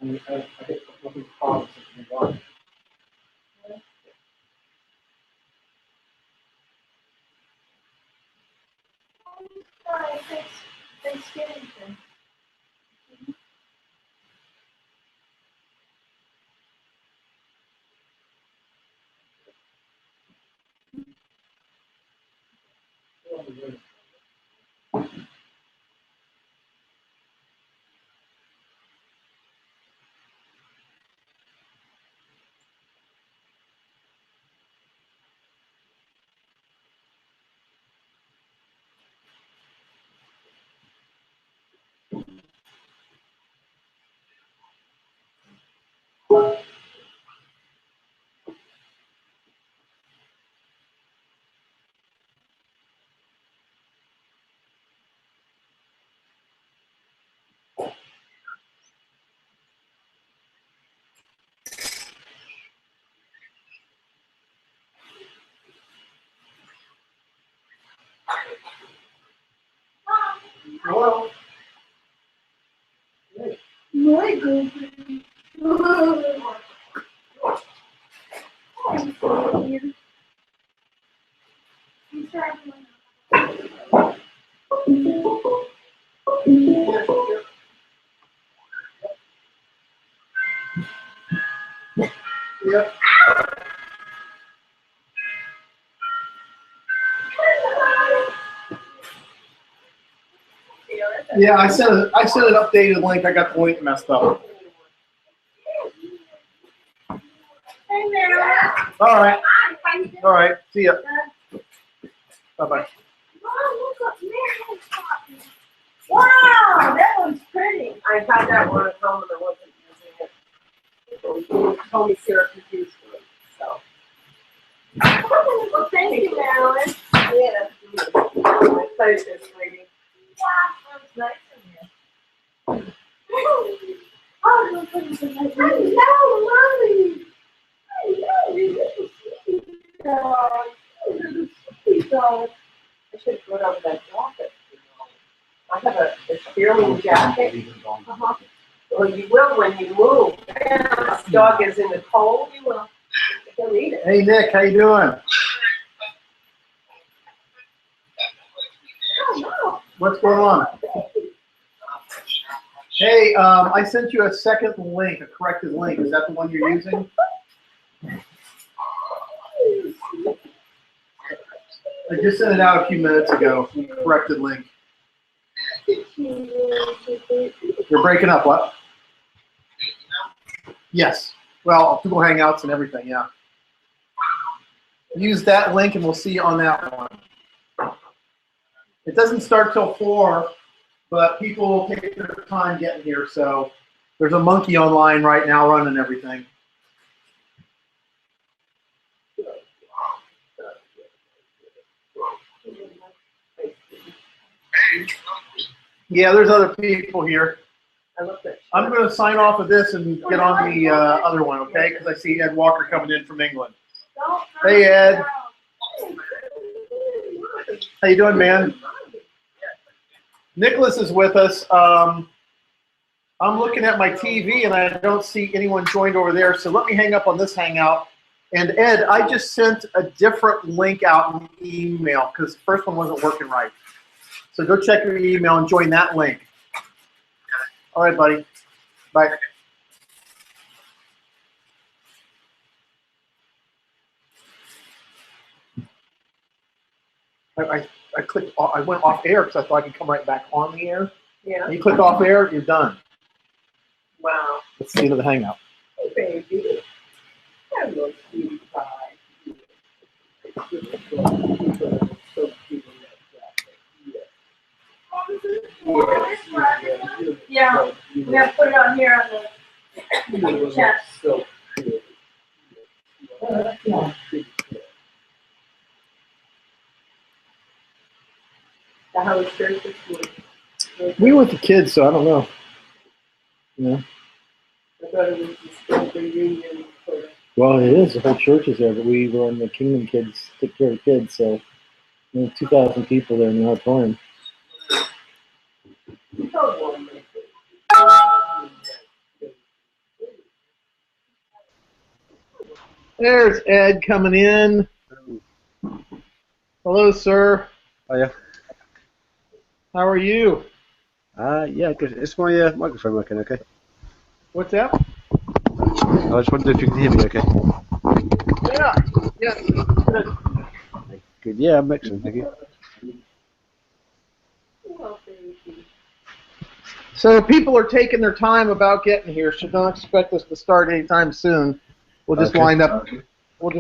I mean, I think nothing problems in the garden. Thanksgiving thing. Hello. My girlfriend. Yep. Yeah, I sent an updated link. I got the link messed up. Hey, Mary. All right. How you doing? All right. See ya. Bye bye. Mom, look up Mary's copy. Wow, that one's pretty. I had that one at home and I wasn't using it. He told me Sarah confused me, so. Well, thank you, Marilyn. Yeah. My pleasure, sweetie. Wow, that was nice of you. Oh, no, goodness, Mommy. I know, you're a sweet dog. You're a sweet dog. I should put on that jacket. I have a Spearman jacket. Uh-huh. Well, you will when you move. This dog is in the cold, you will. He'll eat it. Hey Nick, how you doing? Oh, no. What's going on? Hey, I sent you a second link, a corrected link. Is that the one you're using? I just sent it out a few minutes ago. Corrected link. You're breaking up. What? Yes. Well, Google Hangouts and everything. Yeah. Use that link, and we'll see you on that one. It doesn't start till 4, but people will take their time getting here. So there's a monkey online right now running everything. Yeah, there's other people here. I'm going to sign off of this and get on the other one, okay? Because I see Ed Walker coming in from England. Hey, Ed. How you doing, man? Nicholas is with us. I'm looking at my TV, and I don't see anyone joined over there. So let me hang up on this Hangout. And, Ed, I just sent a different link out in the email because the first one wasn't working right. So go check your email and join that link. All right, buddy. Bye. I clicked. I went off air because I thought I could come right back on the air. Yeah. When you click off air, you're done. Wow. That's the end of the Hangout. Hey, baby. Hello, sweetie pie. Yeah, we have to put it on here on the chest. How was church this week? We were with the kids, so I don't know. Yeah. I thought it was just a reunion for. Well, it is. The whole church is there, but we were in the Kingdom Kids, take care of the kids, so 2,000 people there in the auditorium. There's Ed coming in. Hello, sir. Hiya. How are you? Yeah, good. Is my microphone working okay? What's that? I just wondered if you can hear me okay. Yeah. Good. Good. Yeah, I'm excellent, thank you. So people are taking their time about getting here, so don't expect us to start anytime soon. We'll just Okay.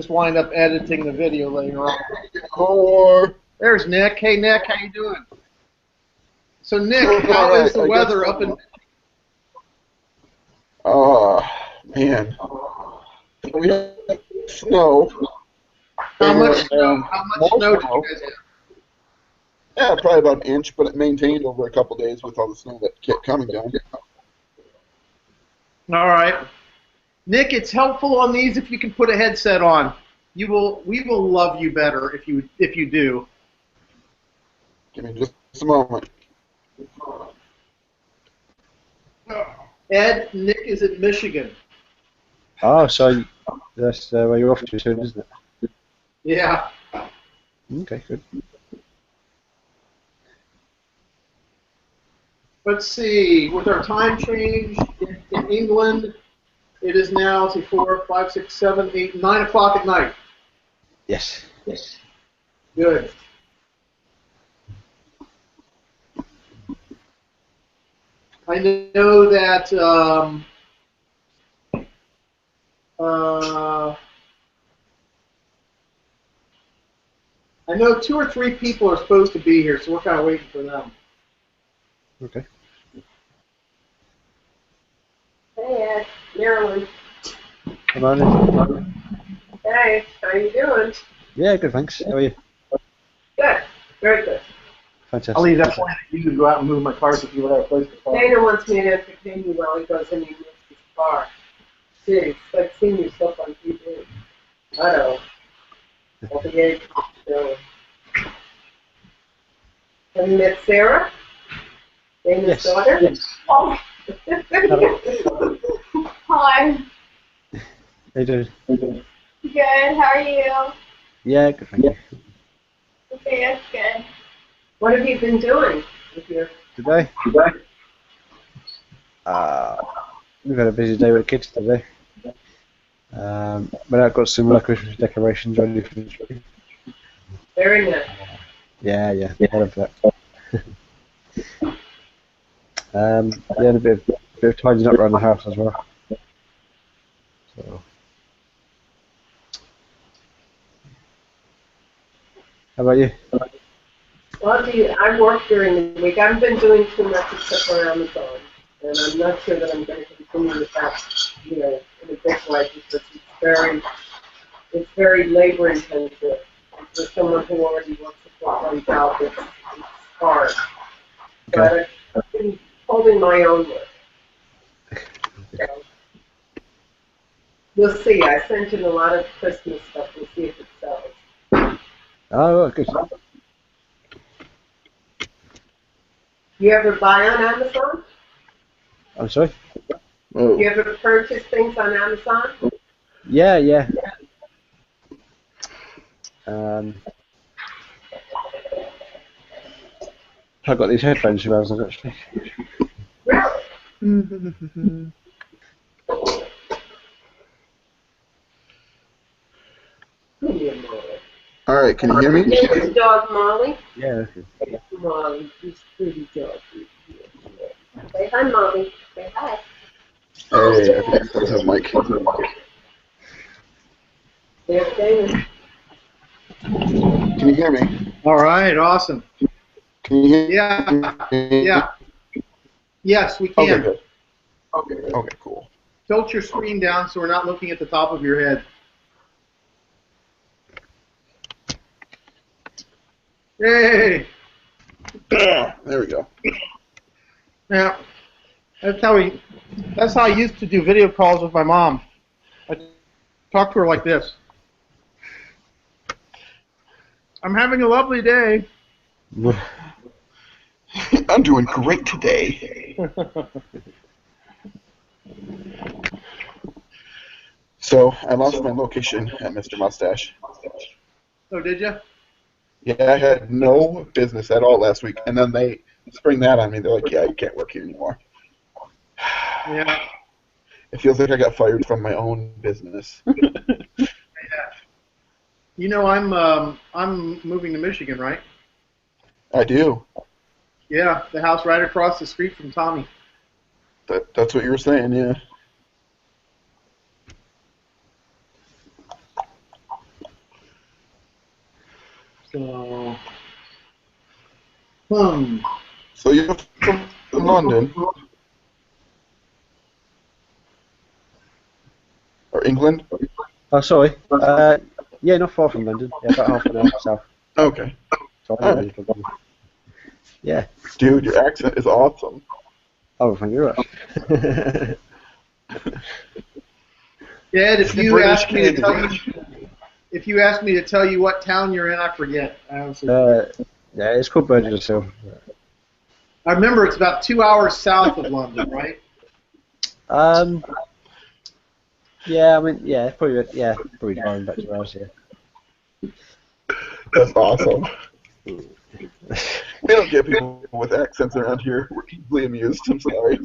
wind up editing the video later on. There's Nick. Hey Nick, how you doing? So Nick, how is the weather up in? Man. We have snow. How much snow More did you guys have? Yeah, probably about an inch, but it maintained over a couple days with all the snow that kept coming down. All right, Nick. It's helpful on these if you can put a headset on. We will love you better if you do. Give me just a moment. Ed, Nick is in Michigan. Oh, so that's where you're off to soon, isn't it? Yeah. Okay, good. Let's see. With our time change in England, it is now 4, 5, 6, 7, 8, 9 o'clock at night. Yes. Good. I know that I know 2 or 3 people are supposed to be here, so we're kind of waiting for them. Okay. Hey, Ed. Marilyn. Come on. Hey, how you doing? Yeah, good, thanks. How are you? Good. Very good. Fantastic. I'll leave that plan to you to go out and move my cars if you would have a place to park. Dana wants me to entertain you while he goes in and moves his car. Gee, it's like seeing yourself on TV. I know. At the age of Have you met Sarah? Dana's Yes. daughter? Yes. Oh, hi. How you doing? Good. How are you? Yeah, good, thank you. Okay, that's good. What have you been doing with your... Today? We've had a busy day with the kids today. But I've got some Christmas decorations ready for the tree. Very nice. Yeah, all of that. Yeah, and a bit of tidying up around the house as well. So. How about you? Well, I work during the week. I haven't been doing too much except for Amazon. And I'm not sure that I'm going to continue with that, in a big way because it's very labor intensive. For someone who already works a full-time job, it's hard. Okay. But I've been holding my own with. So, we'll see. I sent in a lot of Christmas stuff. We'll see if it sells. Oh, good. You ever buy on Amazon? I'm sorry? Oh. You ever purchase things on Amazon? Yeah. I got these headphones from Amazon actually. Really? All right, can you hear me? Here's dog Molly. Yeah. Molly, this pretty dog. Say hi, Molly. Say hi. Hey, I think I have Mike. There's Damon. Can you hear me? All right, awesome. Can you hear me? Yeah. Yes, we can. Okay, good. Okay, cool. Tilt your screen down so we're not looking at the top of your head. Hey! There we go. Yeah, that's how I used to do video calls with my mom. I talk to her like this. I'm having a lovely day. I'm doing great today. So I lost my location at Mr. Mustache. Oh, did you? Yeah, I had no business at all last week, and then they spring that on me. They're like, "Yeah, you can't work here anymore." Yeah. It feels like I got fired from my own business. You know, I'm moving to Michigan, right? I do. Yeah, the house right across the street from Tommy. That's what you were saying, yeah. So, So you're from London or England? Oh, sorry. Yeah, not far from London. Yeah, about half an hour south. Okay. So I All live in London. Yeah. Dude, your accent is awesome. Oh, thank you very much. Ed, if The you British ask me to tell Canadian. you, if you ask me to tell you what town you're in, I forget. I honestly. Yeah, it's called Burgess Hill. I remember it's about 2 hours south of London, right? Yeah, I mean, yeah, probably driving back to ours, yeah. That's awesome. We don't get people with accents around here. We're easily amused. I'm sorry.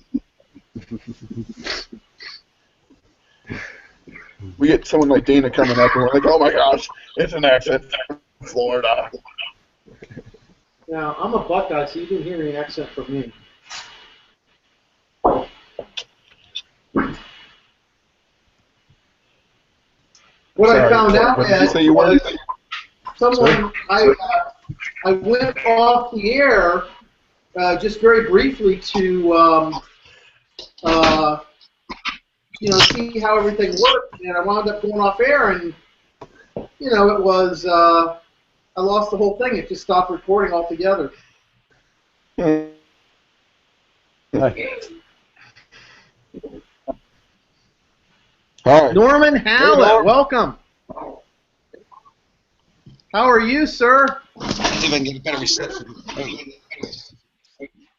We get someone like Dana coming up, and we're like, "Oh my gosh, it's an accent from Florida." Now, I'm a Buckeye, so you didn't hear any accent from me. What I Sorry, found out, what did you Ed, say you were? was someone, I went off the air just very briefly to, see how everything worked, and I wound up going off air, and, it was, I lost the whole thing. It just stopped recording altogether. Hi. Hi. Norman Hallett, Norm. welcome. How are you, sir? See if I can get a better reception.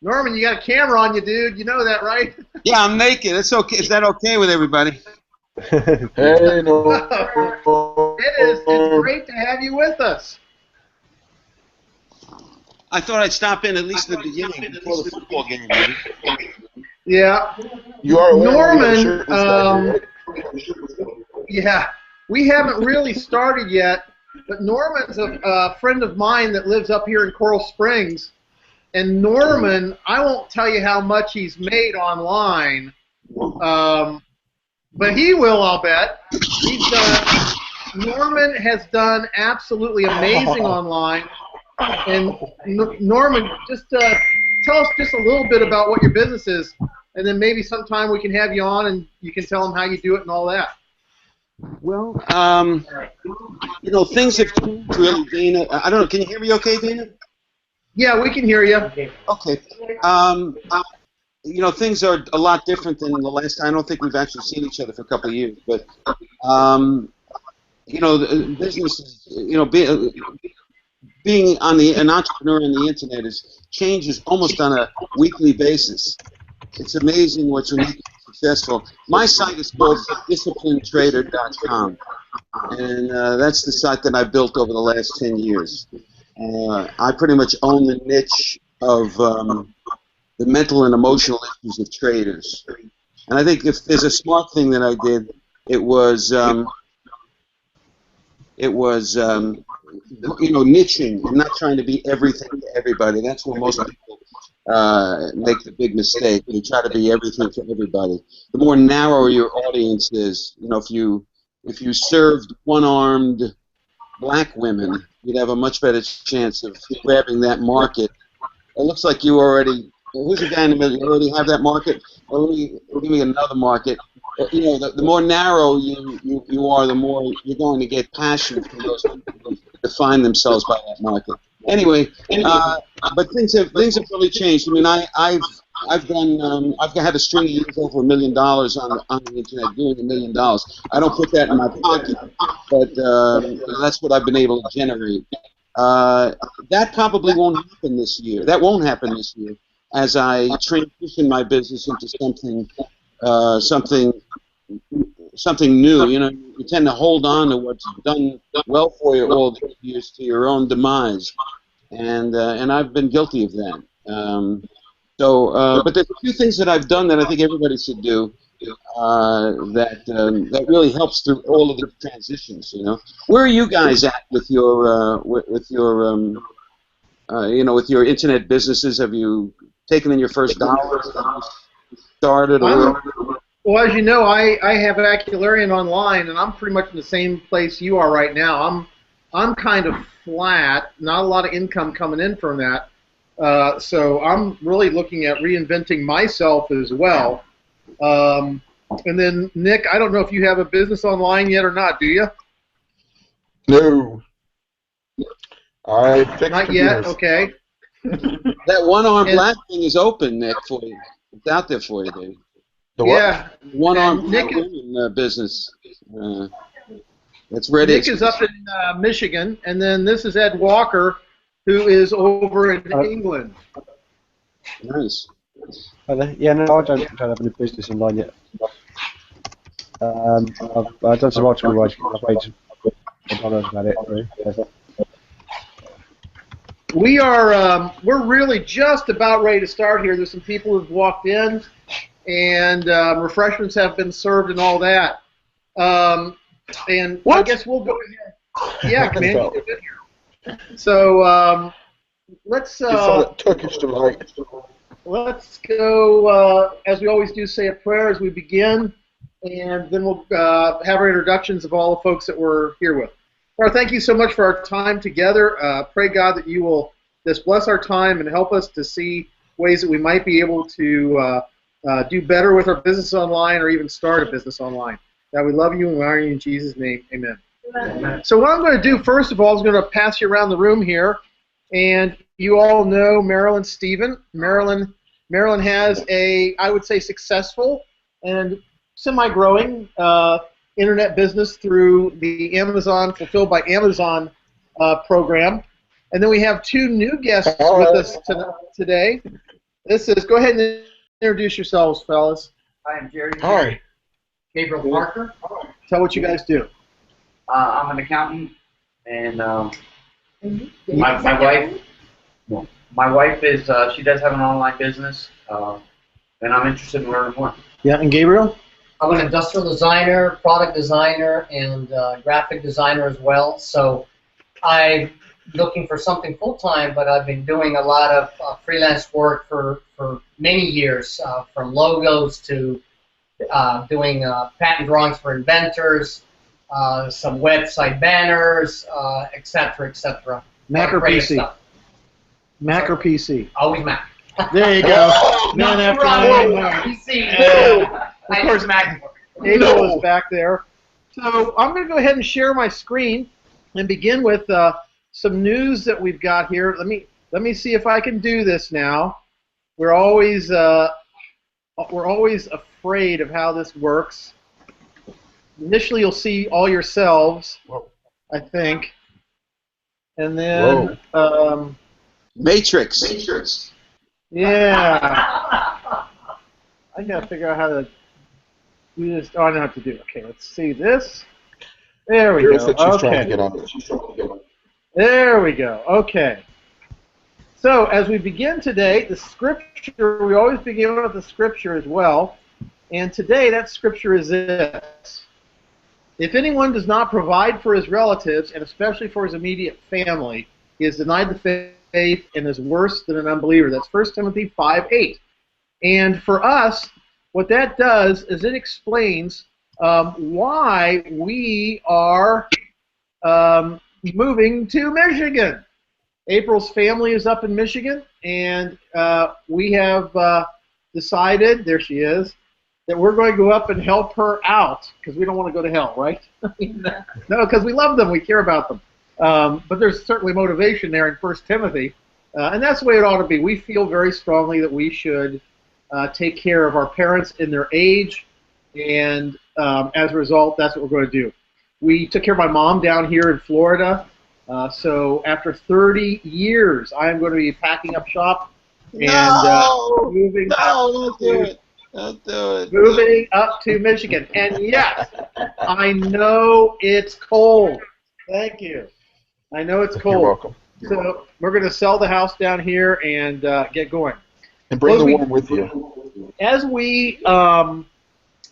Norman, you got a camera on you, dude. You know that, right? Yeah, I'm naked. It's okay. Is that okay with everybody? Hey, no. It's great to have you with us. I thought I'd stop in at least at the beginning before the football game. Maybe. Yeah. You are aware we have a Norman, shirtless guy here, right? yeah, we haven't really started yet, but Norman's a friend of mine that lives up here in Coral Springs. And Norman, I won't tell you how much he's made online, but he will, I'll bet. Norman has done absolutely amazing online. And Norman, just tell us just a little bit about what your business is, and then maybe sometime we can have you on and you can tell them how you do it and all that. Well, things have changed really, Dana. I don't know. Can you hear me okay, Dana? Yeah, we can hear you. Okay. Things are a lot different than the last time. I don't think we've actually seen each other for a couple of years, but the business is, being an entrepreneur on the internet changes almost on a weekly basis. It's amazing what you make successful. My site is called disciplinetrader.com, and that's the site that I built over the last 10 years. I pretty much own the niche of the mental and emotional issues of traders. And I think if there's a smart thing that I did, it was niching and not trying to be everything to everybody. That's where most people make the big mistake. They try to be everything to everybody. The more narrow your audience is, if you served one-armed black women, you'd have a much better chance of grabbing that market. It looks like you already. Who's the guy in the middle? You already have that market. Well, give me another market. The more narrow you are, the more you're going to get passion from those people who define themselves by that market. Anyway, but things have really changed. I mean, I've had a string of years over $1 million on the internet, doing $1 million. I don't put that in my pocket, but that's what I've been able to generate. That probably won't happen this year. That won't happen this year as I transition my business into something something new. You know, you tend to hold on to what's done well for you all these years to your own demise, and I've been guilty of that. But there's a few things that I've done that I think everybody should do. That really helps through all of the transitions. You know, where are you guys at with your with your internet businesses? Have you taken in your first dollars? Have you started or? Well, as you know, I have Acularian online, and I'm pretty much in the same place you are right now. I'm kind of flat, not a lot of income coming in from that. So I'm really looking at reinventing myself as well. And then, Nick, I don't know if you have a business online yet or not, do you? No. I fixed Not computers. yet, okay. That one-arm black thing is open, Nick, for you. It's out there for you, Dave. The what? Yeah. One-arm Nick black women business. It's ready. Nick is up in Michigan, and then this is Ed Walker, who is over in England. Nice. Yeah, no, I don't have any business online yet. I've done some article writing. I've made some dollars about it. Really. We're really just about ready to start here. There's some people who've walked in, and refreshments have been served and all that. And What? I guess we'll go ahead. Yeah, man. So let's. Get some of that Turkish delight. Let's go, as we always do, say a prayer as we begin, and then we'll have our introductions of all the folks that we're here with. Lord, thank you so much for our time together. Pray, God, that you will just bless our time and help us to see ways that we might be able to do better with our business online or even start a business online. God, we love you and we honor you in Jesus' name. Amen. Amen. So what I'm going to do, first of all, is going to pass you around the room here. And you all know Marilyn Stephen. Marilyn has a, I would say, successful and semi-growing internet business through the Amazon Fulfilled by Amazon program. And then we have two new guests with us today. This is, go ahead and introduce yourselves, fellas. Hi, I'm Jerry. Hi. Gabriel Parker. Tell what you guys do. I'm an accountant, and my wife is she does have an online business, and I'm interested in learning more. Yeah, and Gabriel? I'm an industrial designer, product designer, and graphic designer as well. So I'm looking for something full-time, but I've been doing a lot of freelance work for many years, from logos to doing patent drawings for inventors, some website banners, etc., etc. Mac or PC? Stuff. Mac or PC? Always Mac. There you go. Man after man. PC. Of course, Mac. Gabriel is back there. So I'm going to go ahead and share my screen and begin with some news that we've got here. Let me see if I can do this now. We're always afraid of how this works. Initially, you'll see all yourselves, I think, and then Matrix. Yeah. I gotta figure out how to do this. Oh, I know how to do it. Okay, let's see this. There we go. She's trying to get on it. There we go. Okay. So as we begin today, the scripture, we always begin with the scripture as well. And today that scripture is this. If anyone does not provide for his relatives, and especially for his immediate family, he has denied the faith and is worse than an unbeliever. That's 1 Timothy 5:8. And for us, what that does is it explains why we are moving to Michigan. April's family is up in Michigan, and we have decided, there she is, that we're going to go up and help her out because we don't want to go to hell, right? No, because we love them, we care about them. But there's certainly motivation there in 1 Timothy, and that's the way it ought to be. We feel very strongly that we should take care of our parents in their age, and as a result, that's what we're going to do. We took care of my mom down here in Florida, so after 30 years, I am going to be packing up shop and moving. No, don't do it. I'll do it. moving up to Michigan. And yes, I know it's cold. Thank you. I know it's cold. You're welcome. So we're going to sell the house down here and get going. And bring the Well, worm with you. As we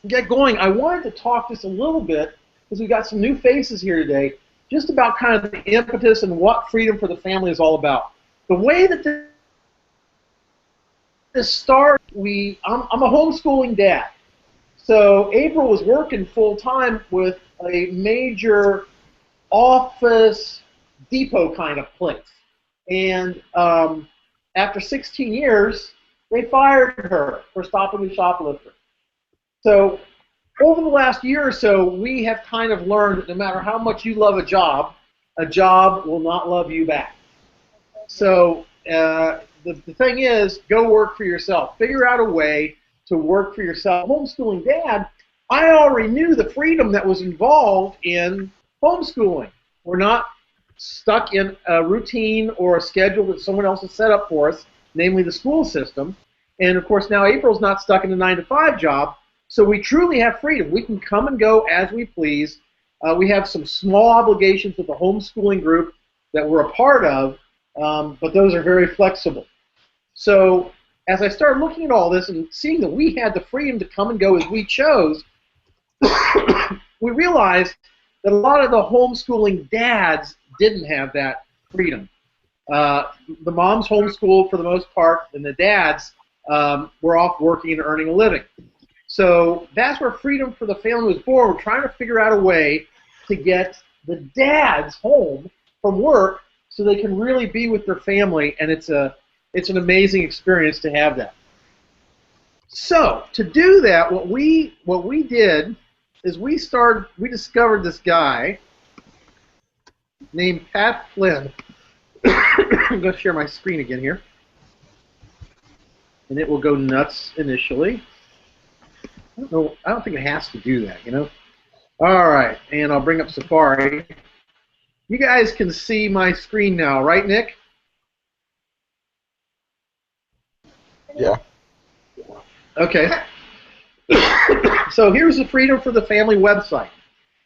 get going, I wanted to talk just a little bit, because we've got some new faces here today, just about kind of the impetus and what Freedom for the Family is all about. The way that this started, I'm a homeschooling dad. So April was working full-time with a major office depot kind of place. And after 16 years, they fired her for stopping the shoplifter. So over the last year or so, we have kind of learned that no matter how much you love a job will not love you back. So the thing is, go work for yourself. Figure out a way to work for yourself. Homeschooling dad, I already knew the freedom that was involved in homeschooling. We're not stuck in a routine or a schedule that someone else has set up for us, namely the school system. And of course now April's not stuck in a 9-to-5 job, so we truly have freedom. We can come and go as we please. We have some small obligations with the homeschooling group that we're a part of, but those are very flexible. So as I started looking at all this and seeing that we had the freedom to come and go as we chose, we realized that a lot of the homeschooling dads didn't have that freedom. The moms homeschooled for the most part, and the dads were off working and earning a living. So that's where Freedom for the Family was born. We're trying to figure out a way to get the dads home from work so they can really be with their family, and it's an amazing experience to have that. So to do that, what we did is we discovered this guy named Pat Flynn. I'm going to share my screen again here, and it will go nuts initially. I don't think it has to do that, you know. All right, and I'll bring up Safari. You guys can see my screen now, right, Nick? Yeah. Okay. So here's the Freedom for the Family website.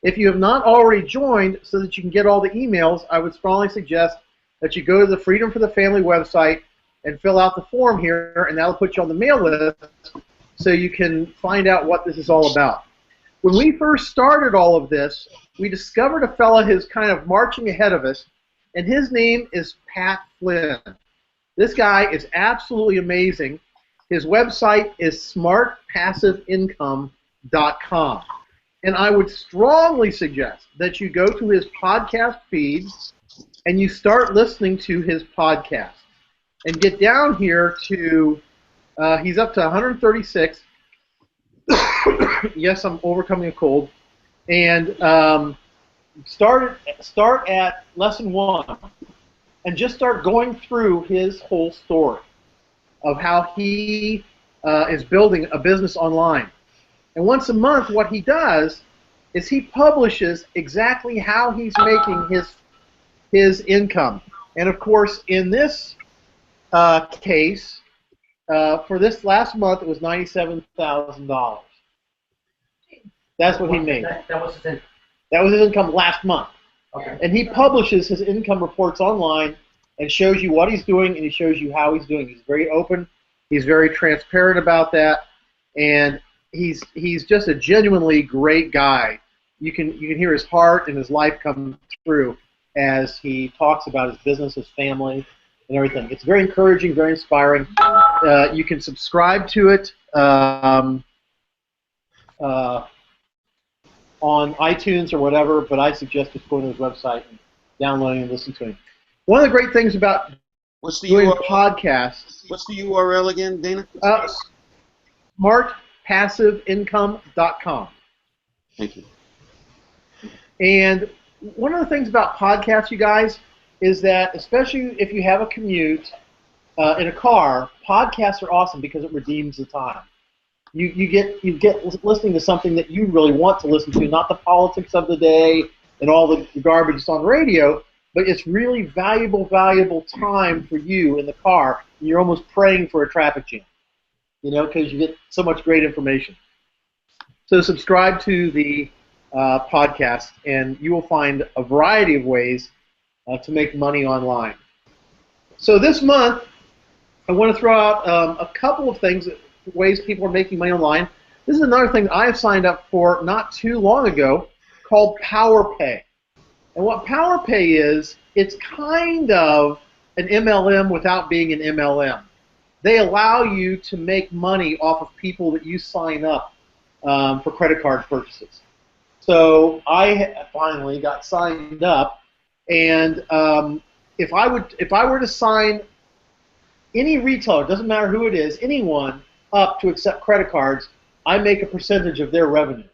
If you have not already joined so that you can get all the emails, I would strongly suggest that you go to the Freedom for the Family website and fill out the form here, and that'll put you on the mail list so you can find out what this is all about. When we first started all of this, we discovered a fella who's kind of marching ahead of us, and his name is Pat Flynn. This guy is absolutely amazing. His website is smartpassiveincome.com. And I would strongly suggest that you go to his podcast feeds and you start listening to his podcast. And get down here to, he's up to 136. Yes, I'm overcoming a cold. And start at lesson 1 and just start going through his whole story of how he is building a business online. And once a month, what he does is he publishes exactly how he's making his income. And of course, in this case, for this last month, it was $97,000. That's what he made. That was his income. That was his income last month. Okay. And he publishes his income reports online and shows you what he's doing, and he shows you how he's doing. He's very open. He's very transparent about that, and he's just a genuinely great guy. You can hear his heart and his life come through as he talks about his business, his family, and everything. It's very encouraging, very inspiring. You can subscribe to it on iTunes or whatever, but I suggest just going to his website and downloading and listening to him. One of the great things about doing podcasts. What's the URL again, Dana? Smartpassiveincome.com. Thank you. And one of the things about podcasts, you guys, is that especially if you have a commute in a car, podcasts are awesome because it redeems the time. You get listening to something that you really want to listen to, not the politics of the day and all the garbage that's on the radio, but it's really valuable time for you in the car. And you're almost praying for a traffic jam. because you get so much great information. So subscribe to the podcast, and you will find a variety of ways to make money online. So this month, I want to throw out a couple of things, ways people are making money online. This is another thing I have signed up for not too long ago called PowerPay. And what PowerPay is, it's kind of an MLM without being an MLM. They allow you to make money off of people that you sign up for credit card purchases. So I finally got signed up, and if I were to sign any retailer, doesn't matter who it is, anyone up to accept credit cards, I make a percentage of their revenue.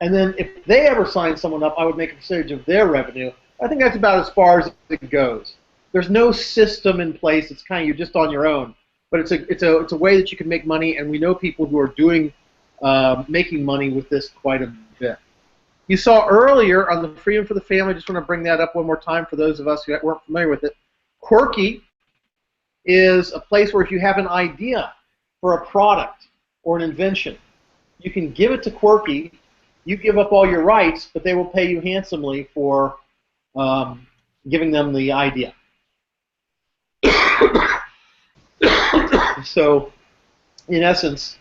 And then if they ever sign someone up, I would make a percentage of their revenue. I think that's about as far as it goes. There's no system in place. It's kind of you're just on your own. But it's a way that you can make money, and we know people who are doing making money with this quite a bit. You saw earlier on the Freedom for the Family. Just want to bring that up one more time for those of us who weren't familiar with it. Quirky is a place where if you have an idea for a product or an invention, you can give it to Quirky. You give up all your rights, but they will pay you handsomely for giving them the idea. So, in essence,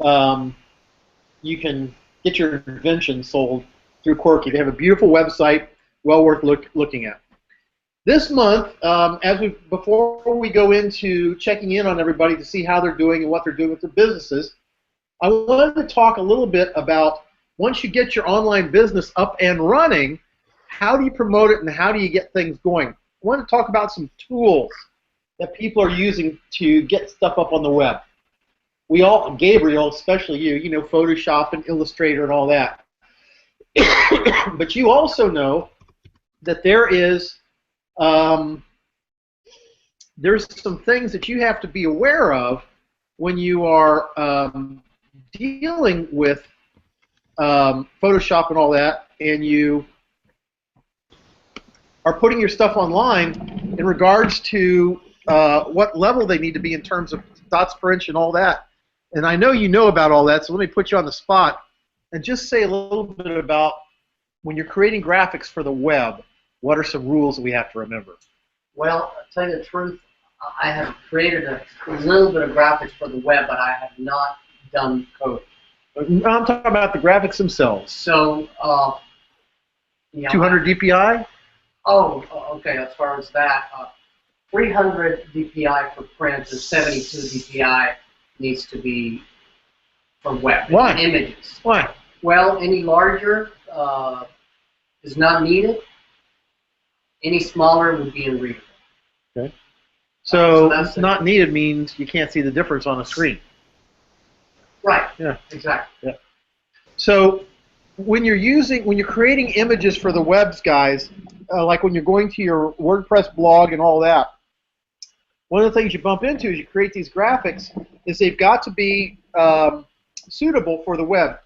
you can get your invention sold through Quirky. They have a beautiful website, well worth looking at. This month, before we go into checking in on everybody to see how they're doing and what they're doing with their businesses, I wanted to talk a little bit about once you get your online business up and running, how do you promote it and how do you get things going? I want to talk about some tools that people are using to get stuff up on the web. We all, Gabriel, especially you know Photoshop and Illustrator and all that. But you also know that there's some things that you have to be aware of when you are dealing with Photoshop and all that, and you are putting your stuff online in regards to what level they need to be in terms of dots per inch and all that. And I know you know about all that, so let me put you on the spot and just say a little bit about when you're creating graphics for the web, what are some rules that we have to remember? Well, to tell you the truth, I have created a little bit of graphics for the web, but I have not done code. I'm talking about the graphics themselves. So, 200 DPI? Oh, okay, as far as that, 300 DPI for print and 72 DPI needs to be for web. Why? Images. Why? Well, any larger is not needed. Any smaller would be unreadable. Okay. So that's not needed means you can't see the difference on a screen. Right. Yeah. Exactly. Yeah. So when you're creating images for the webs, guys, like when you're going to your WordPress blog and all that, one of the things you bump into as you create these graphics is they've got to be suitable for the web.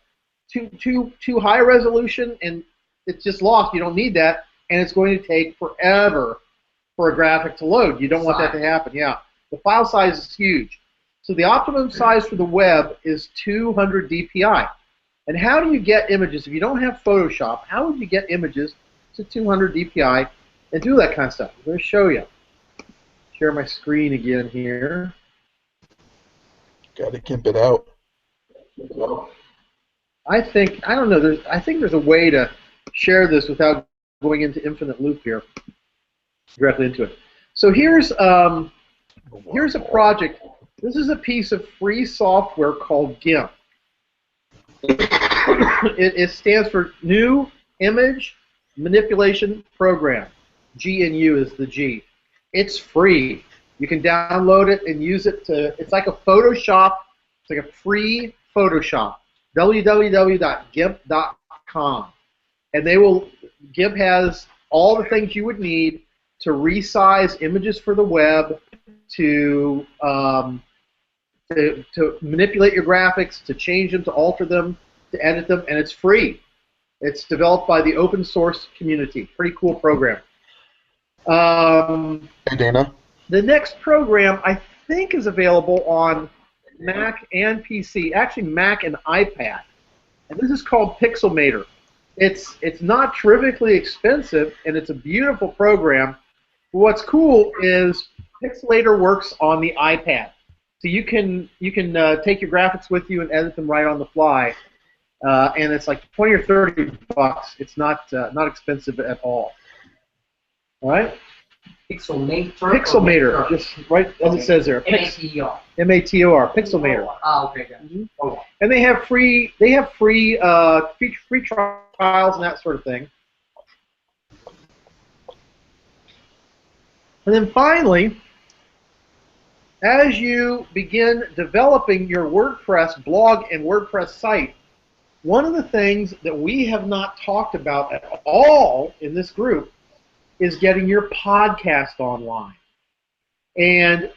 Too high resolution and it's just lost. You don't need that, and it's going to take forever for a graphic to load. You don't want that to happen. Yeah. The file size is huge. So the optimum size for the web is 200 DPI. And how do you get images? If you don't have Photoshop, how would you get images to 200 DPI and do that kind of stuff? I'm going to show you. Share my screen again here. Got to gimp it out. I think there's a way to share this without going into infinite loop here, directly into it. So here's a project. This is a piece of free software called GIMP. It stands for New Image Manipulation Program. GNU is the G. It's free. You can download it and use it to. It's like a Photoshop. It's like a free Photoshop. www.gimp.com, and GIMP has all the things you would need to resize images for the web, to manipulate your graphics, to change them, to alter them, to edit them, and it's free. It's developed by the open source community. Pretty cool program. Hey, Dana. The next program I think is available on Mac and PC, actually Mac and iPad. And this is called Pixelmator. It's not terrifically expensive, and it's a beautiful program. What's cool is Pixelator works on the iPad, so you can take your graphics with you and edit them right on the fly, and it's like 20 or 30 bucks. It's not expensive at all. All right. Pixelmator. Pixelmator, just right as it says there. M-A-T-E-R. M-A-T-O-R. Pixelmator. Ah, okay, got it. Okay. And they have free free trials and that sort of thing. And then finally, as you begin developing your WordPress blog and WordPress site, one of the things that we have not talked about at all in this group is getting your podcast online. And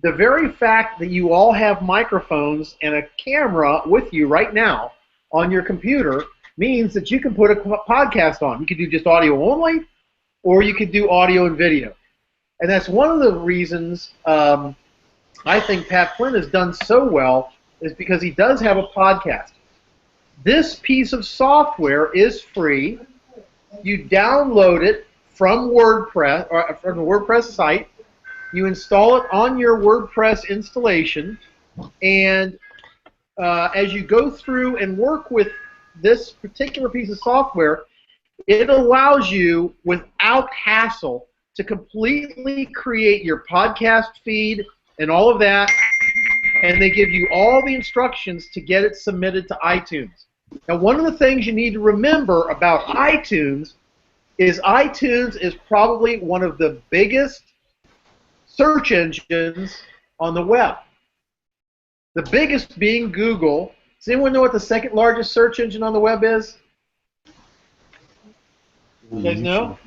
the very fact that you all have microphones and a camera with you right now on your computer means that you can put a podcast on. You could do just audio only, or you could do audio and video. And that's one of the reasons I think Pat Flynn has done so well, is because he does have a podcast. This piece of software is free. You download it from WordPress, or from the WordPress site. You install it on your WordPress installation, and as you go through and work with this particular piece of software, it allows you, without hassle, to completely create your podcast feed and all of that, and they give you all the instructions to get it submitted to iTunes. Now, one of the things you need to remember about iTunes is probably one of the biggest search engines on the web. The biggest being Google. Does anyone know what the second largest search engine on the web is? You guys know?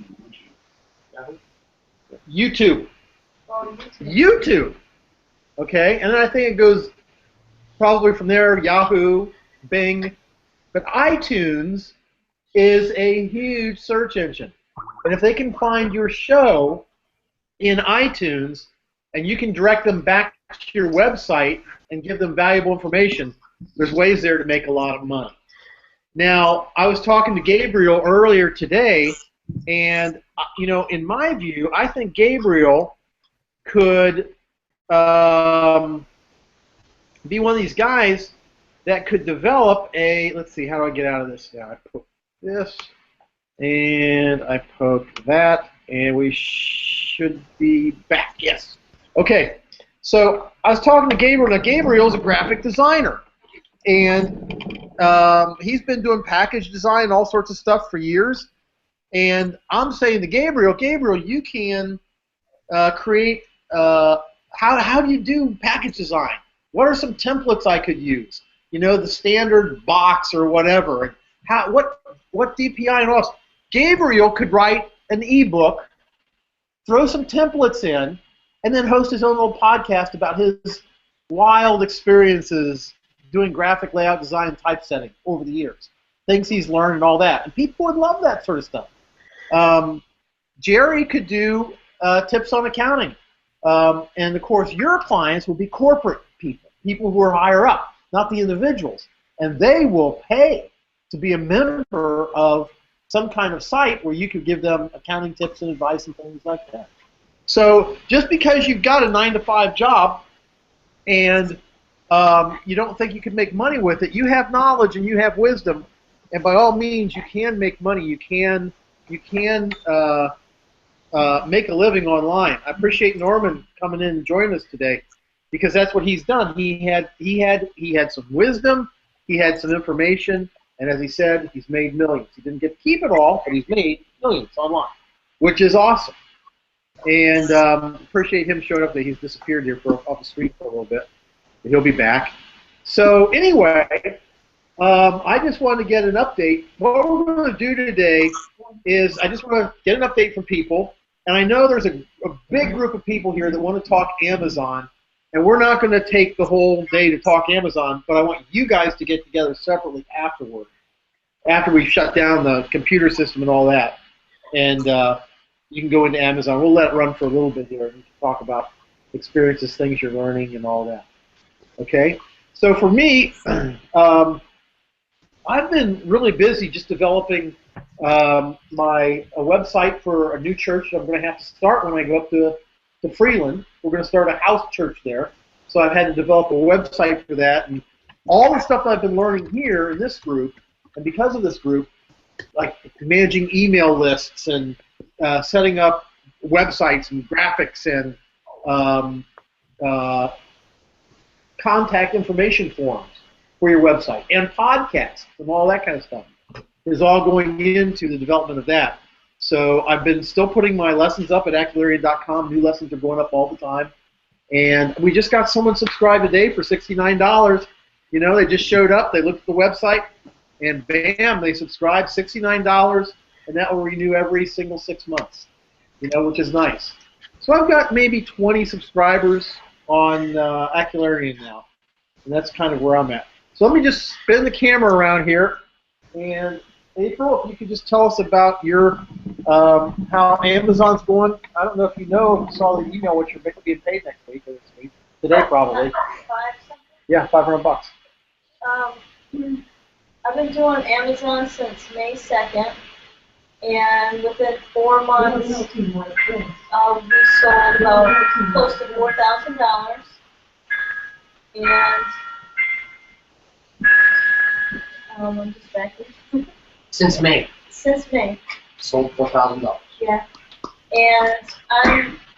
YouTube. YouTube. Okay, and then I think it goes probably from there, Yahoo, Bing. But iTunes is a huge search engine. And if they can find your show in iTunes, and you can direct them back to your website and give them valuable information, there's ways there to make a lot of money. Now, I was talking to Gabriel earlier today, and in my view, I think Gabriel could be one of these guys that could develop a, let's see, how do I get out of this now? I poke this, and I poke that, and we should be back, yes. Okay, so I was talking to Gabriel. Now, Gabriel's a graphic designer, and he's been doing package design and all sorts of stuff for years, and I'm saying to Gabriel, you can create, how do you do package design? What are some templates I could use? The standard box or whatever. What DPI and all else? Gabriel could write an ebook, throw some templates in, and then host his own little podcast about his wild experiences doing graphic layout design and typesetting over the years. Things he's learned and all that. And people would love that sort of stuff. Jerry could do tips on accounting. And, of course, your clients will be corporate people who are higher up, not the individuals. And they will pay to be a member of some kind of site where you could give them accounting tips and advice and things like that. So just because you've got a 9-to-5 job and you don't think you can make money with it, you have knowledge and you have wisdom, and by all means you can make money. You can make a living online. I appreciate Norman coming in and joining us today, because that's what he's done. He had some wisdom, he had some information, and as he said, he's made millions. He didn't get to keep it all, but he's made millions online, which is awesome. And appreciate him showing up. That he's disappeared here off the street for a little bit, but he'll be back. So anyway, I just wanted to get an update. What we're going to do today is I just want to get an update from people. And I know there's a big group of people here that want to talk Amazon, and we're not going to take the whole day to talk Amazon, but I want you guys to get together separately afterward, after we shut down the computer system and all that. And you can go into Amazon. We'll let it run for a little bit here and talk about experiences, things you're learning, and all that. Okay, so for me, I've been really busy just developing my a website for a new church that I'm going to have to start when I go up to Freeland. We're going to start a house church there, so I've had to develop a website for that, and all the stuff I've been learning here in this group, and because of this group, like managing email lists and setting up websites and graphics and uh, contact information forms for your website and podcasts and all that kind of stuff is all going into the development of that. So I've been still putting my lessons up at accularian.com. New lessons are going up all the time. And we just got someone subscribed today for $69. You know, they just showed up, they looked at the website, and bam, they subscribed, $69, and that will renew every single 6 months, you know, which is nice. So I've got maybe 20 subscribers on Accularian now, and that's kind of where I'm at. So let me just spin the camera around here, and April, if you could just tell us about your how Amazon's going. I don't know if you saw the email what you're being paid next week or this week. Today probably. Yeah, $500. I've been doing Amazon since May 2nd, and within 4 months, we sold about close to $4,000. And I'm just backing. Since May. Since May. Sold $4,000. Yeah. And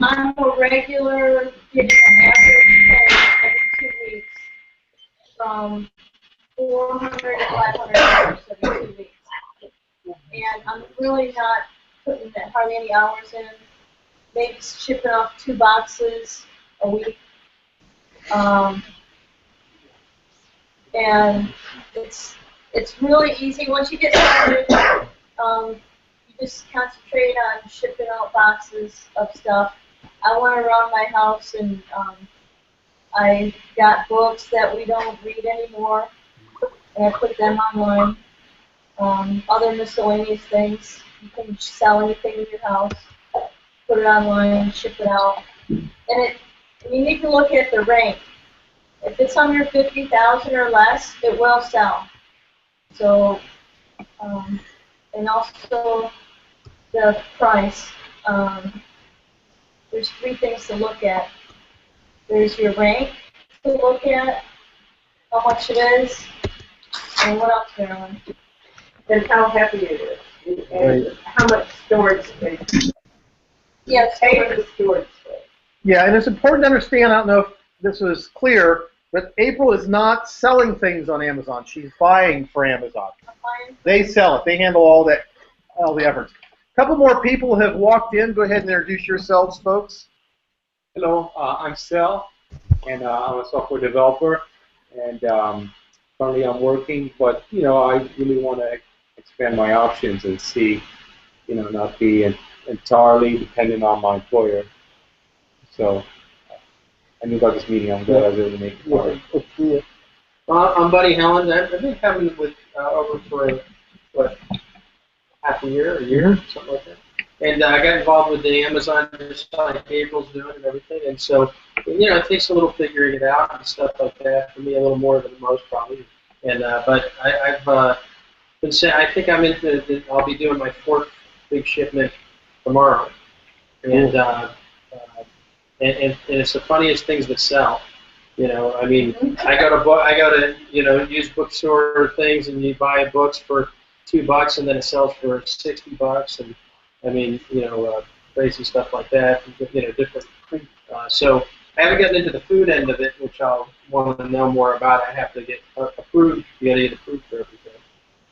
I'm a regular, getting an average pay every 2 weeks from $400 to $500 every 2 weeks. And I'm really not putting hardly any hours in. Maybe shipping off 2 boxes a week. And it's really easy. Once you get started, you just concentrate on shipping out boxes of stuff. I went around my house and I got books that we don't read anymore, and I put them online. Other miscellaneous things. You can sell anything in your house, put it online, ship it out. And you need to look at the rank. If it's under 50,000 or less, it will sell. So, and also the price. There's 3 things to look at. There's your rank to look at, how much it is, and what else, Marilyn? And how heavy it is, and how much storage space. Yes. Pay for the storage space. Yeah, and it's important to understand, I don't know if this was clear, but April is not selling things on Amazon. She's buying for Amazon. They sell it. They handle all the efforts. A couple more people have walked in. Go ahead and introduce yourselves, folks. Hello, I'm Sel, and I'm a software developer, and currently I'm working, but, you know, I really want to expand my options and see, you know, not be entirely dependent on my employer. So I knew about this meeting. I'm glad I was able to make it. I'm Buddy Helen. I've been having with over for what, half a year, something like that. And I got involved with the Amazon, just like April's doing and everything. And so, you know, it takes a little figuring it out and stuff like that. For me, a little more than most probably. And but I've been saying, I think I'm into. I'll be doing my 4th big shipment tomorrow. And and it's the funniest things that sell. You know, I mean, I go to you know, used bookstore things, and you buy books for $2, and then it sells for $60, and I mean, you know, crazy stuff like that. You know, different. So I haven't gotten into the food end of it, which I'll want to know more about. I have to get approved. You got to get approved for everything.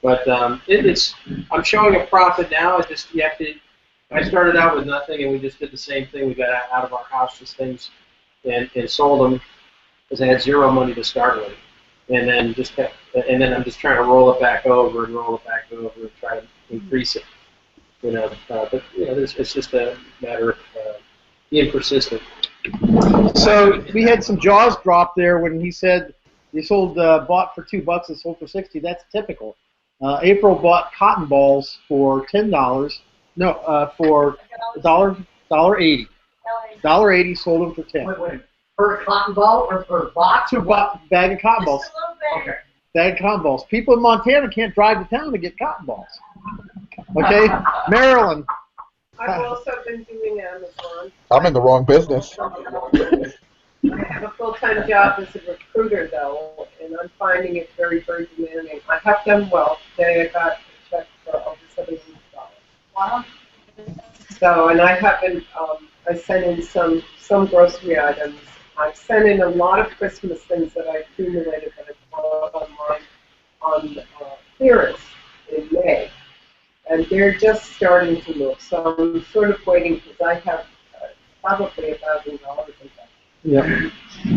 But I'm showing a profit now. It just you have to. I started out with nothing, and we just did the same thing. We got out of our house just things, and sold them because I had zero money to start with, and then just kept. And then I'm just trying to roll it back over and roll it back over and try to increase it. You know, but you know, it's just a matter of being persistent. So we had some jaws drop there when he said you sold bought for $2 and sold for $60. That's typical. April bought cotton balls for $10. No, for $1.80. $1.80, sold them for $10. Wait. Per cotton ball or per box? Bag of cotton balls. Just a little bit. Okay. Bag of cotton balls. People in Montana can't drive to town to get cotton balls. Okay, Maryland. I've also been doing Amazon. I'm in the wrong business. I have a full-time job as a recruiter, though, and I'm finding it very, very demanding. I have done well. Today I got a check for over $700. Wow. So, and I haven't, I sent in some grocery items. I've sent in a lot of Christmas things that I accumulated that I bought online on clearance in May. And they're just starting to move. So I'm sort of waiting because I have probably $1,000 in that. Yeah.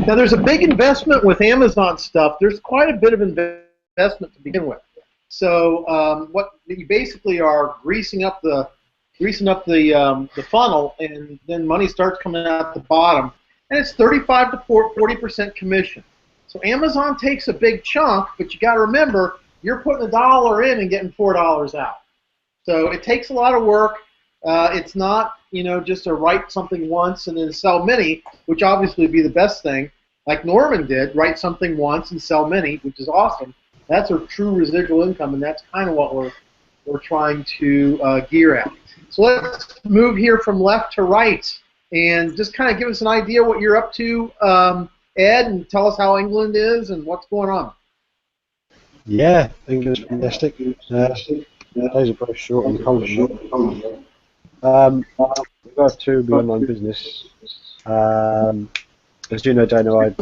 Now there's a big investment with Amazon stuff. There's quite a bit of investment to begin with. So what you basically are greasing up the funnel, and then money starts coming out the bottom, and it's 35 to 40% commission. So Amazon takes a big chunk, but you got to remember you're putting $1 in and getting $4 out. So it takes a lot of work. It's not, just to write something once and then sell many, which obviously would be the best thing, like Norman did, write something once and sell many, which is awesome. That's a true residual income, and that's kind of what we're trying to gear at. So let's move here from left to right and just kind of give us an idea what you're up to, Ed, and tell us how England is and what's going on. Yeah, England's fantastic. Days are both short and cold short. We've got to be online business. As you know, Dana, I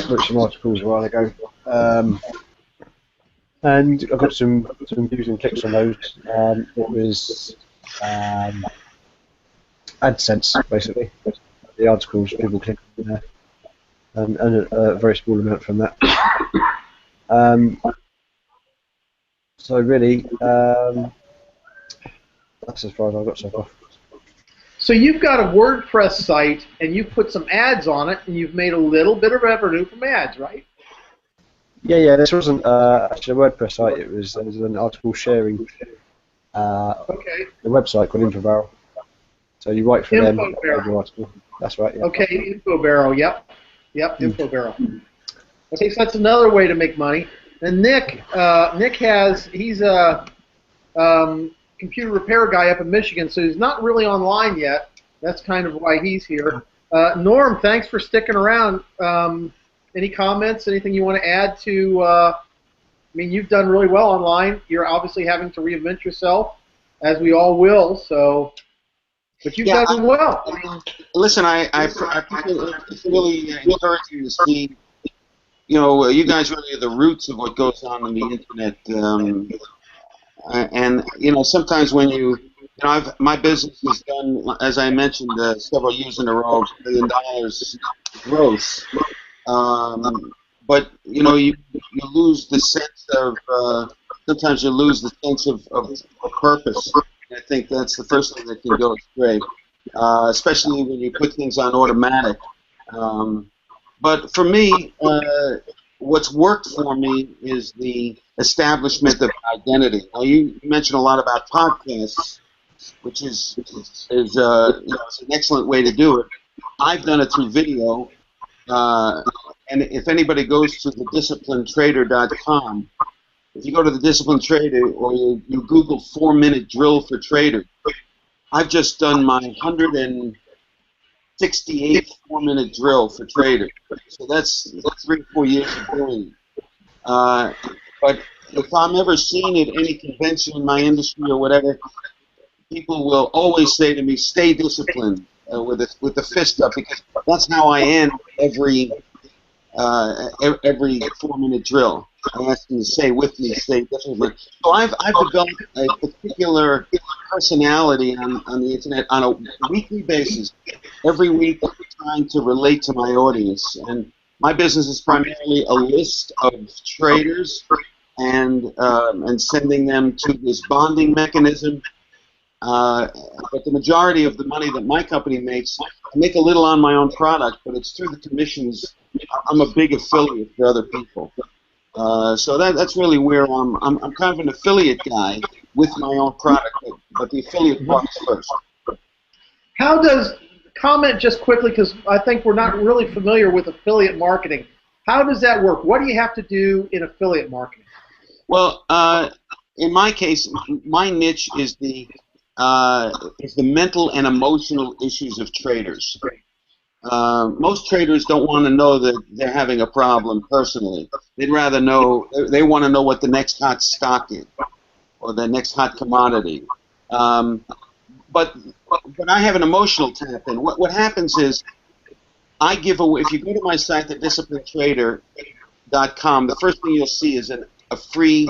wrote some articles a while ago, and I got some views and clicks on those. It was AdSense, basically. The articles, people click on there, and a very small amount from that. So really, that's as far as I've got so far. So you've got a WordPress site, and you've put some ads on it, and you've made a little bit of revenue from ads, right? Yeah. This wasn't actually a WordPress site. It was an article sharing. Okay. The website called InfoBarrel. So you write for them. InfoBarrel. That's right. Yeah. Okay, InfoBarrel. Yep, InfoBarrel. Okay, so that's another way to make money. And Nick he's a computer repair guy up in Michigan, so he's not really online yet. That's kind of why he's here. Norm, thanks for sticking around. Any comments, anything you want to add to, you've done really well online. You're obviously having to reinvent yourself, as we all will, so, but you've done well. Listen, I think it's really encouraging to see, you guys really are the roots of what goes on the internet. And sometimes when my business has done, as I mentioned, several years in a row, $1 billion gross. But you lose the sense of sometimes you lose the sense of purpose. I think that's the first thing that can go astray, especially when you put things on automatic. But for me, what's worked for me is the establishment of identity. Now, you mentioned a lot about podcasts, which is it's an excellent way to do it. I've done it through video, and if anybody goes to thedisciplinetrader.com, if you go to the Discipline Trader or you Google 4-minute drill for traders, I've just done my 168th 4-minute drill for traders. So that's 3 or 4 years of doing it. But if I'm ever seen at any convention in my industry or whatever, people will always say to me, "Stay disciplined," with the fist up, because that's how I end every 4-minute drill. I ask them to say with me, stay disciplined. So I've developed a particular personality on the internet on a weekly basis. Every week, I'm trying to relate to my audience, and my business is primarily a list of traders and sending them to this bonding mechanism. But the majority of the money that my company makes, I make a little on my own product, but it's through the commissions. I'm a big affiliate for other people. So that's really where I'm kind of an affiliate guy with my own product, but the affiliate part is first. How does comment just quickly, because I think we're not really familiar with affiliate marketing. How does that work? What do you have to do in affiliate marketing? Well, in my case, my niche is the mental and emotional issues of traders. Most traders don't want to know that they're having a problem personally. They'd rather know, they want to know what the next hot stock is or the next hot commodity. But I have an emotional tap in. What happens is I give away, if you go to my site, thedisciplinetrader.com, the first thing you'll see is a free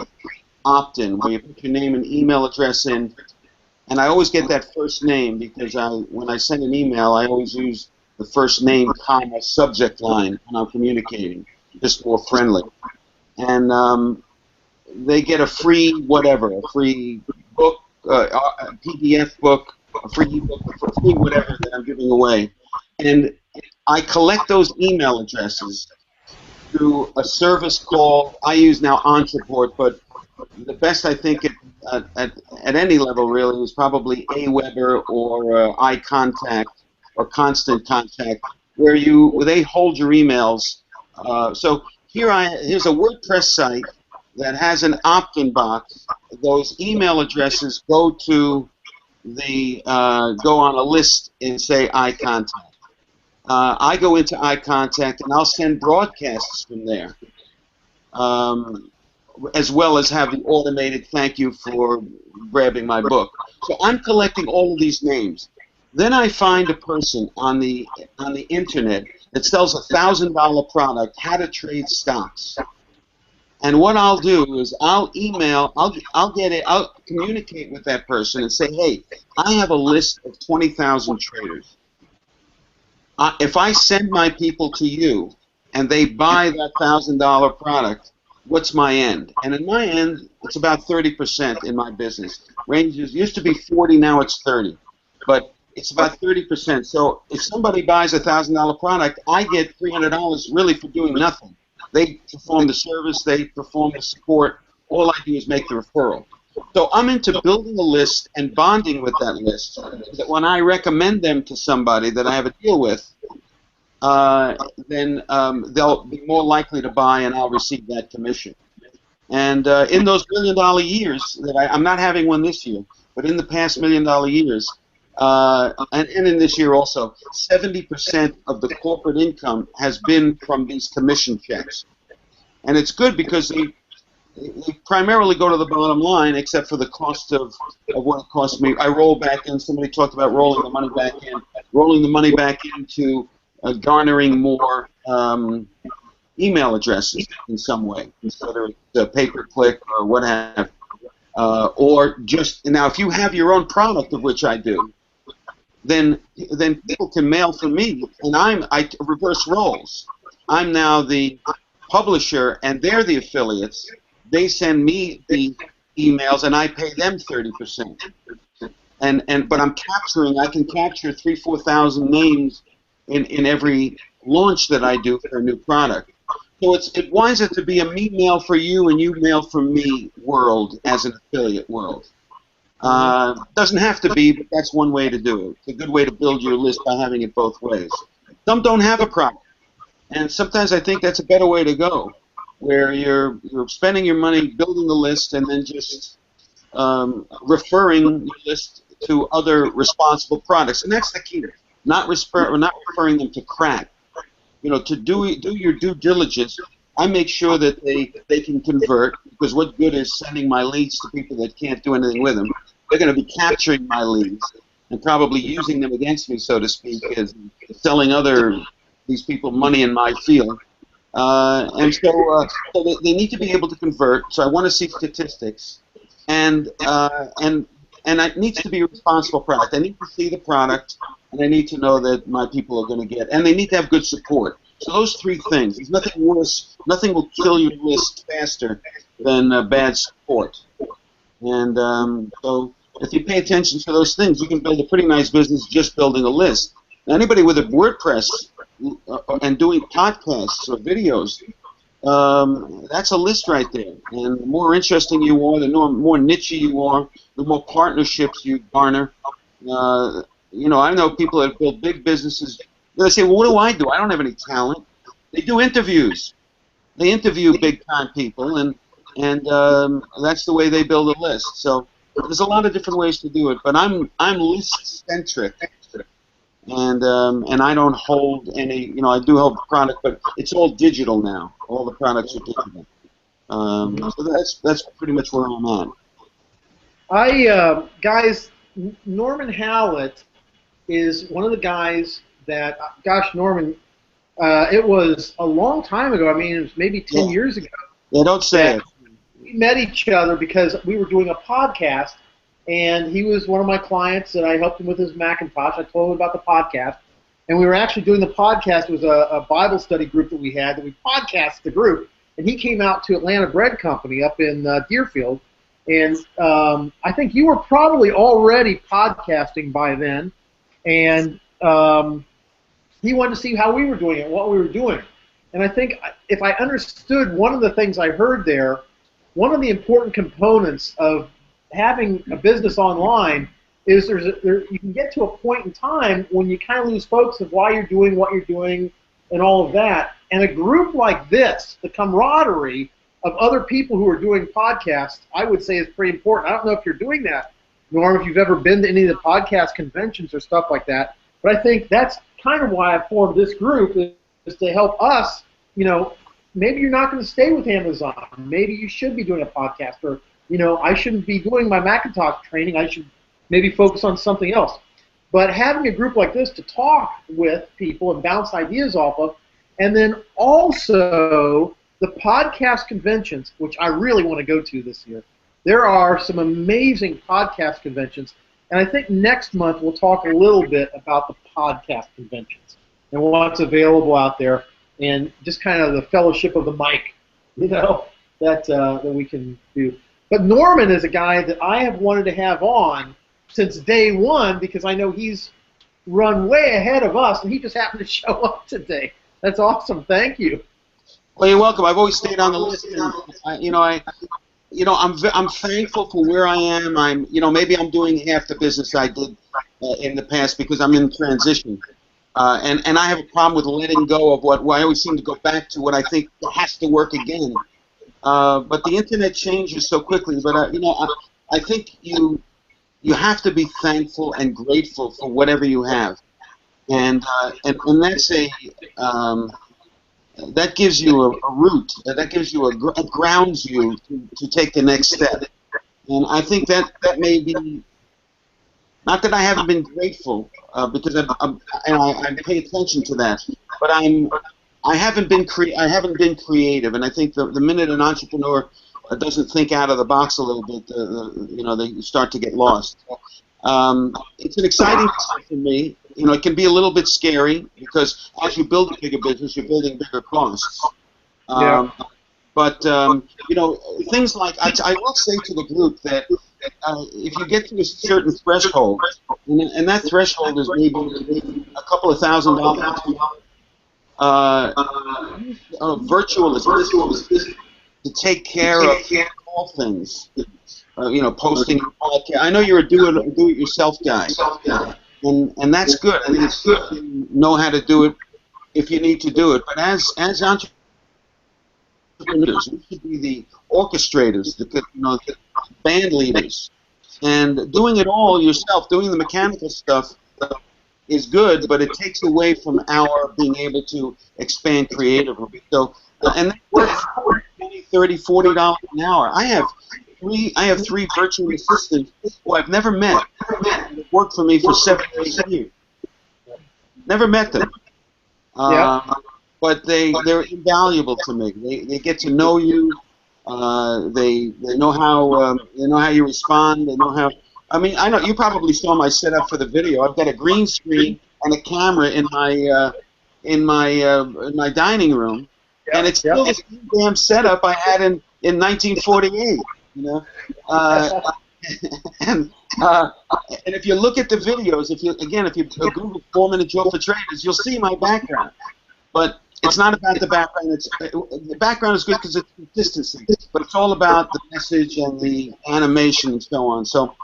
opt-in where you put your name and email address in. And I always get that first name because when I send an email, I always use the first name, comma, subject line when I'm communicating, just more friendly. And they get a free whatever, a free book, a PDF book, a free ebook, a free whatever that I'm giving away. And I collect those email addresses through a service called, I use now Entreport, but the best I think at any level really is probably Aweber or iContact or Constant Contact, where they hold your emails. So here's a WordPress site that has an opt-in box. Those email addresses go to go on a list and say iContact. I go into iContact and I'll send broadcasts from there, as well as have the automated thank you for grabbing my book. So I'm collecting all of these names. Then I find a person on the internet that sells a $1,000 product, how to trade stocks. And what I'll do is I'll communicate with that person and say, hey, I have a list of 20,000 traders. If I send my people to you and they buy that $1,000 product, what's my end? And in my end, it's about 30% in my business. Ranges used to be 40, now it's 30, but it's about 30%. So if somebody buys a $1,000 product, I get $300 really for doing nothing. They perform the service, they perform the support. All I do is make the referral. So I'm into building a list and bonding with that list, so that when I recommend them to somebody that I have a deal with, then they'll be more likely to buy and I'll receive that commission. And in those $1 million years, that I'm not having one this year, but in the past $1 million years, and in this year also, 70% of the corporate income has been from these commission checks. And it's good because they primarily go to the bottom line, except for the cost of what it costs me. I roll back in. Somebody talked about rolling the money back in. Rolling the money back into garnering more email addresses in some way, whether it's a pay-per-click or what have you. Or just, now if you have your own product, of which I do, then people can mail for me, and I reverse roles. I'm now the publisher, and they're the affiliates. They send me the emails, and I pay them 30%. But I can capture 3,000-4,000 names in every launch that I do for a new product. So it winds up to be a me mail for you and you mail for me world as an affiliate world. Doesn't have to be, but that's one way to do it. It's a good way to build your list by having it both ways. Some don't have a product, and sometimes I think that's a better way to go, where you're spending your money building the list and then just referring your list to other responsible products, and that's the key. Not referring them to crap. You know, to do your due diligence. I make sure that they can convert, because what good is sending my leads to people that can't do anything with them? They're going to be capturing my leads and probably using them against me, so to speak, as selling these people money in my field. And so they need to be able to convert. So I want to see statistics, and it needs to be a responsible product. I need to see the product, and I need to know that my people are going to get, and they need to have good support. So those three things. There's nothing worse. Nothing will kill your list faster than bad support. And so if you pay attention to those things, you can build a pretty nice business just building a list. Now, anybody with a WordPress and doing podcasts or videos, that's a list right there. And the more interesting you are, the more niche you are, the more partnerships you garner, I know people that build big businesses. They say, well, what do I do? I don't have any talent. They do interviews. They interview big time people, and that's the way they build a list. So there's a lot of different ways to do it, but I'm list centric, and I don't hold any. I do hold product, but it's all digital now. All the products are digital. So that's pretty much where I'm at. Guys, Norman Howlett is one of the guys that, gosh, Norman, it was a long time ago. I mean, it was maybe 10 years ago. Yeah, don't say it. We met each other because we were doing a podcast, and he was one of my clients, and I helped him with his Macintosh. I told him about the podcast, and we were actually doing the podcast. It was a Bible study group that we had, that we podcast the group, and he came out to Atlanta Bread Company up in Deerfield, and I think you were probably already podcasting by then, and he wanted to see how we were doing it, what we were doing. And I think if I understood one of the things I heard there, one of the important components of having a business online is you can get to a point in time when you kind of lose focus of why you're doing what you're doing and all of that. And a group like this, the camaraderie of other people who are doing podcasts, I would say is pretty important. I don't know if you're doing that, Norm, if you've ever been to any of the podcast conventions or stuff like that, but I think that's kind of why I formed this group, is to help us, maybe you're not going to stay with Amazon. Maybe you should be doing a podcast, or, I shouldn't be doing my Macintosh training. I should maybe focus on something else. But having a group like this to talk with people and bounce ideas off of, and then also the podcast conventions, which I really want to go to this year. There are some amazing podcast conventions, and I think next month we'll talk a little bit about the podcast conventions and what's available out there, and just kind of the fellowship of the mic, that we can do. But Norman is a guy that I have wanted to have on since day one, because I know he's run way ahead of us, and he just happened to show up today. That's awesome. Thank you. Well, you're welcome. I've always stayed on the list, and I'm thankful for where I am. Maybe I'm doing half the business I did in the past because I'm in transition. And I have a problem with letting go of what I always seem to go back to what I think has to work again. But the internet changes so quickly. But I think you have to be thankful and grateful for whatever you have, and that's that gives you a root. That gives you it grounds you to take the next step. And I think that may be. Not that I haven't been grateful, because I pay attention to that, but I haven't been creative, and I think the minute an entrepreneur doesn't think out of the box a little bit, they start to get lost. It's an exciting time for me. It can be a little bit scary because as you build a bigger business, you're building bigger costs. But things like I will say to the group that. If you get to a certain threshold, and that threshold is maybe a couple of $1,000, virtual assistants to take care of all things. Posting your podcast. I know you're a do-it-yourself guy, and that's good. I mean, it's good to know how to do it if you need to do it. But as entrepreneurs, we should be the orchestrators, the band leaders, and doing it all yourself, doing the mechanical stuff is good, but it takes away from our being able to expand creatively. So, and that works $20, $30, $40 an hour. I have three virtual assistants who I've never met. They've worked for me for 7 or 8 years. Never met them. But they're invaluable to me. They get to know you. They know how you respond. They know how. I mean, I know you probably saw my setup for the video. I've got a green screen and a camera in my dining room, and it's still the same damn setup I had in 1948. And if you look at the videos, if you Google 4-minute drill for traders, you'll see my background. But it's not about the background. The background is good because it's consistency, but it's all about the message and the animation and so on. So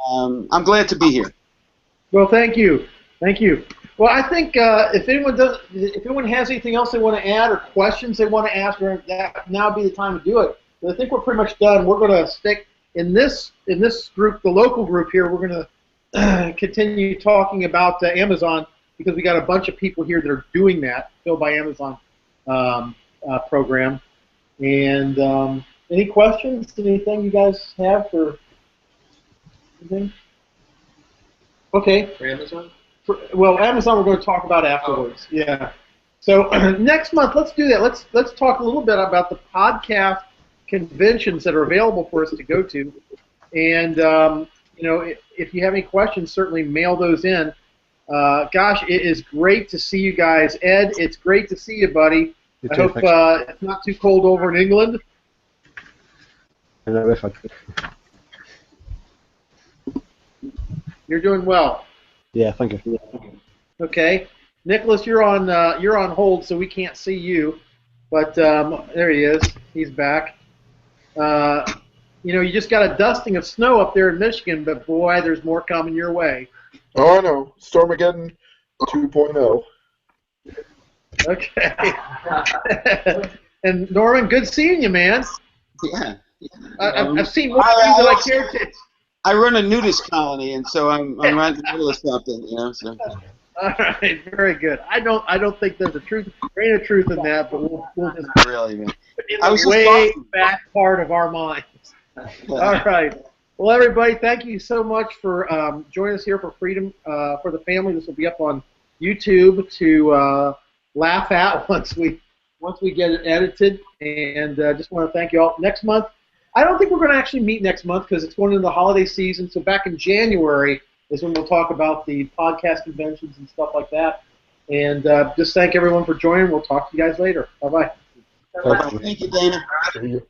I'm glad to be here. Well, thank you. Thank you. Well, I think if anyone has anything else they want to add or questions they want to ask, that now would be the time to do it. But I think we're pretty much done. We're going to stick in this group, the local group here. We're going to continue talking about Amazon because we got a bunch of people here that are doing that Build by Amazon program. And any questions? Anything you guys have for anything? Okay. For Amazon? Well, Amazon we're going to talk about afterwards. Oh. Yeah. So next month, let's do that. Let's talk a little bit about the podcast conventions that are available for us to go to. And you know, if you have any questions, certainly mail those in. Gosh, it is great to see you guys, Ed. It's great to see you, buddy. I hope it's not too cold over in England. You're doing well. Yeah, thank you. Okay, Nicholas, you're on hold, so we can't see you. But there he is. He's back. You know, you just got a dusting of snow up there in Michigan, but boy, there's more coming your way. Oh, I know. Stormageddon 2.0. Okay. And Norman, good seeing you, man. Yeah. I've seen more of you than I care to. I run a nudist colony, and so I'm right in the middle of something, you know. So. All right, very good. I don't think there's a grain of truth in that, but we'll just not really, man. in the way back part of our minds. All right. Well, everybody, thank you so much for joining us here for Freedom for the Family. This will be up on YouTube to laugh at once we get it edited. And just want to thank you all. Next month, I don't think we're going to actually meet next month because it's going into the holiday season. So back in January is when we'll talk about the podcast conventions and stuff like that. And just thank everyone for joining. We'll talk to you guys later. Bye-bye. Thank you, Dana.